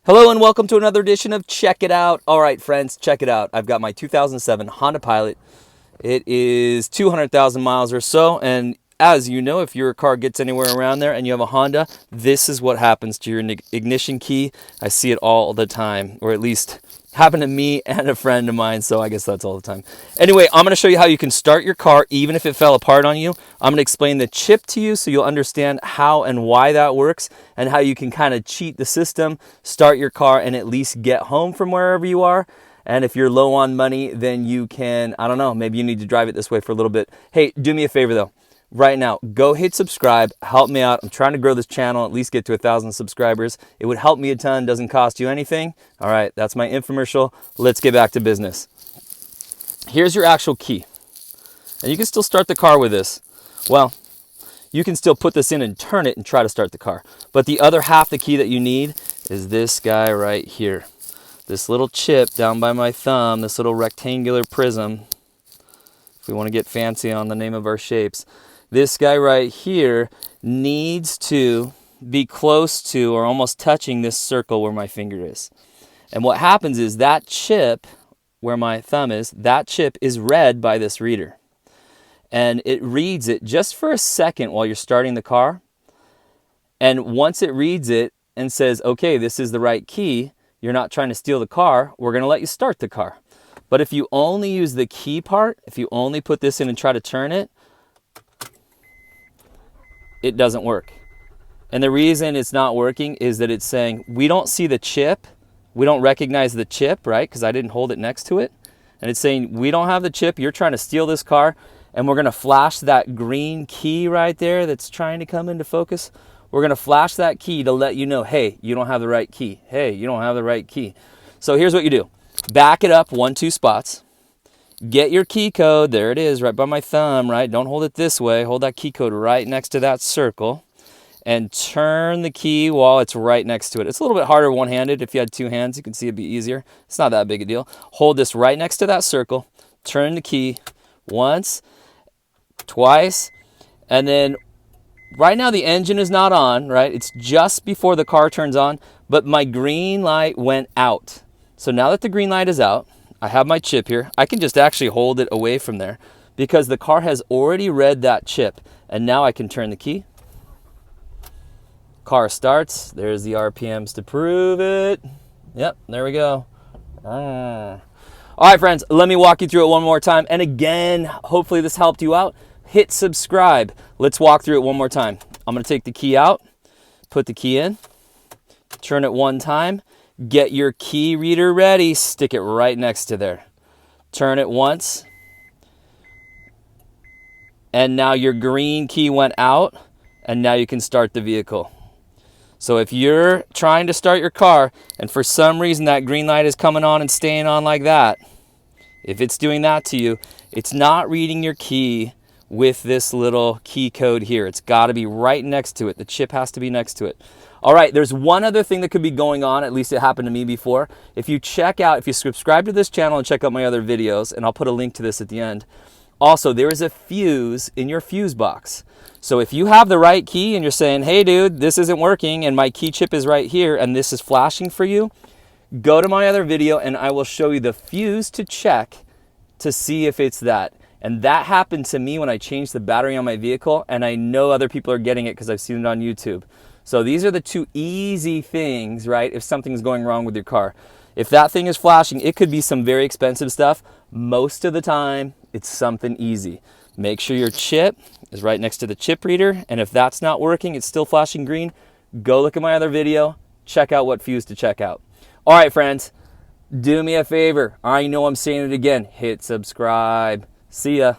Hello and welcome to another edition of Check It Out. All right, friends, check it out. I've got my 2007 Honda Pilot. It is 200,000 miles or so, and as you know, if your car gets anywhere around there and you have a Honda, this is what happens to your ignition key. I see it all the time, or at least happened to me and a friend of mine, so I guess that's all the time. Anyway, I'm going to show you how you can start your car even if it fell apart on you. I'm going to explain the chip to you so you'll understand how and why that works and how you can kind of cheat the system, start your car, and at least get home from wherever you are. And if you're low on money, then you can, I don't know, maybe you need to drive it this way for a little bit. Hey, do me a favor though. Right now, go hit subscribe, help me out. I'm trying to grow this channel, at least get to 1,000 subscribers. It would help me a ton, doesn't cost you anything. All right, that's my infomercial. Let's get back to business. Here's your actual key. And you can still start the car with this. Well, you can still put this in and turn it and try to start the car. But the other half the key that you need is this guy right here. This little chip down by my thumb, this little rectangular prism. If we want to get fancy on the name of our shapes. This guy right here needs to be close to or almost touching this circle where my finger is. And what happens is that chip, where my thumb is, that chip is read by this reader. And it reads it just for a second while you're starting the car. And once it reads it and says, okay, this is the right key, you're not trying to steal the car, we're going to let you start the car. But if you only use the key part, if you only put this in and try to turn it, it doesn't work. And the reason it's not working is that it's saying, we don't see the chip. We don't recognize the chip, right? Because I didn't hold it next to it. And it's saying, we don't have the chip. You're trying to steal this car. And we're going to flash that green key right there that's trying to come into focus. We're going to flash that key to let you know, hey, you don't have the right key. Hey, you don't have the right key. So here's what you do. Back it up 1-2 spots. Get your key code. There it is, right by my thumb, right? Don't hold it this way. Hold that key code right next to that circle. And turn the key while it's right next to it. It's a little bit harder one-handed. If you had two hands, you can see it'd be easier. It's not that big a deal. Hold this right next to that circle. Turn the key once, twice, and then right now the engine is not on, right? It's just before the car turns on, but my green light went out. So now that the green light is out, I have my chip here. I can just actually hold it away from there because the car has already read that chip. And now I can turn the key. Car starts. There's the RPMs to prove it. Yep, there we go. All right, friends, let me walk you through it one more time. And again, hopefully this helped you out. Hit subscribe. Let's walk through it one more time. I'm going to take the key out, put the key in, turn it one time. Get your key reader ready. Stick it right next to there. Turn it once. And now your green key went out. And now you can start the vehicle. So if you're trying to start your car and for some reason that green light is coming on and staying on like that, if it's doing that to you, it's not reading your key with this little key code here. It's got to be right next to it. The chip has to be next to it. All right, there's one other thing that could be going on, at least it happened to me before. If you subscribe to this channel and check out my other videos, and I'll put a link to this at the end. Also, there is a fuse in your fuse box. So if you have the right key and you're saying, hey dude, this isn't working and my key chip is right here and this is flashing for you, go to my other video and I will show you the fuse to check to see if it's that. And that happened to me when I changed the battery on my vehicle, and I know other people are getting it because I've seen it on YouTube. So these are the two easy things, right, if something's going wrong with your car. If that thing is flashing, it could be some very expensive stuff. Most of the time, it's something easy. Make sure your chip is right next to the chip reader, and if that's not working, it's still flashing green, go look at my other video, check out what fuse to check out. All right, friends, do me a favor. I know I'm saying it again. Hit subscribe. See ya.